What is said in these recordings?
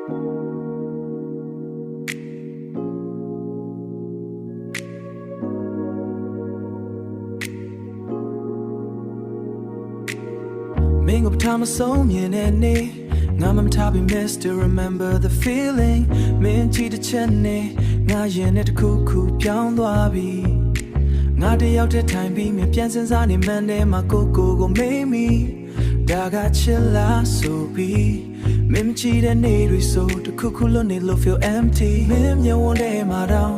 Mingo time so ne ngam tabi miss to remember the feeling min chi de chenne nga yin net ku ku pyaung twa bi nga tayauk de time bi mi pyan sin sa ni man de ma ko made me da ga chilla so bi min chi de ne ri so de ku lo ne lo feel empty min mye won de ma down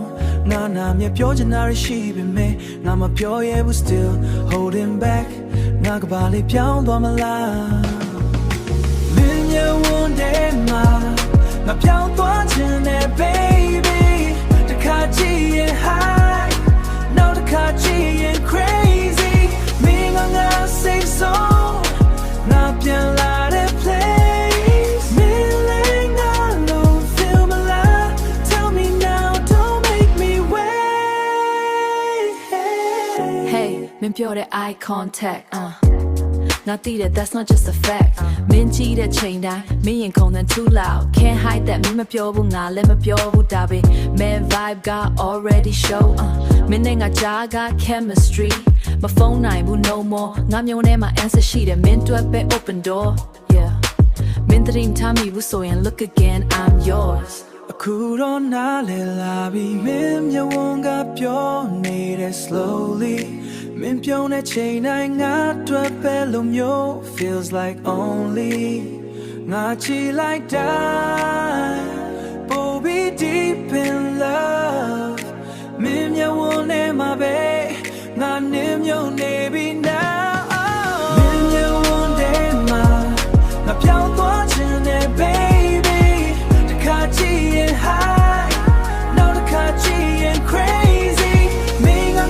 nga na mye pyo chin na ri shi bi me nga ma pyo ye bu still holding back nga ka ba li pyaung twa ma la min mye won de ma nga pyaung twa chin ne baby de ka ji ye high now the ka ji ye crazy me nga say so na pyan la de place me ling alone feel my life tell me now don't make me wait hey min pyo de eye contact Not that that's not just a fact. Min chi that chain down, me and Conan too loud. Can't hide that me my pure nga let me pure dabe. Man vibe got already show. Min nga jaga chemistry. My phone nine will no more. Ngam yon my answer sheet and min to a bit open door. Yeah. Min dream time you so and look again. I'm yours. Akudo na le labi min ya wonga pyo need it slowly. Min pyo na chain I nga twa pelo myo feels like only nga chi like die. But be deep in love. Min ya wone my bae nga nim yo nebi now. Min ya wone ma nga pyo twa chin ne baby. The ka chi and high. Now the ka chi and crazy. Me nga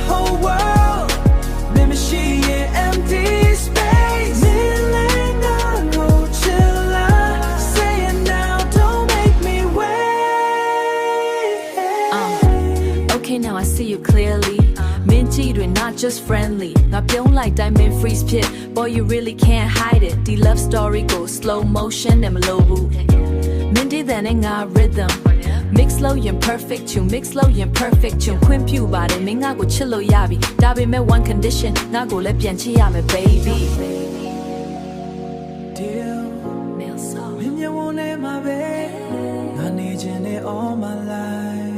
whole world. She in empty space. Kneeling on no chill out. Say it now, don't make me wait. Okay, now I see you clearly. Minty, we're not just friendly. Not blown like diamond freeze pit. Boy, you really can't hide it. The love story goes slow motion and malobu. Minty then in our rhythm. Mix low and perfect tune, mix low and perfect tune. Quim pew body, ming I go chillo yabi. Dabi me one condition, na go let pianchi yame baby. Deal, Mel so. when you want it, my baby, I need you all my life.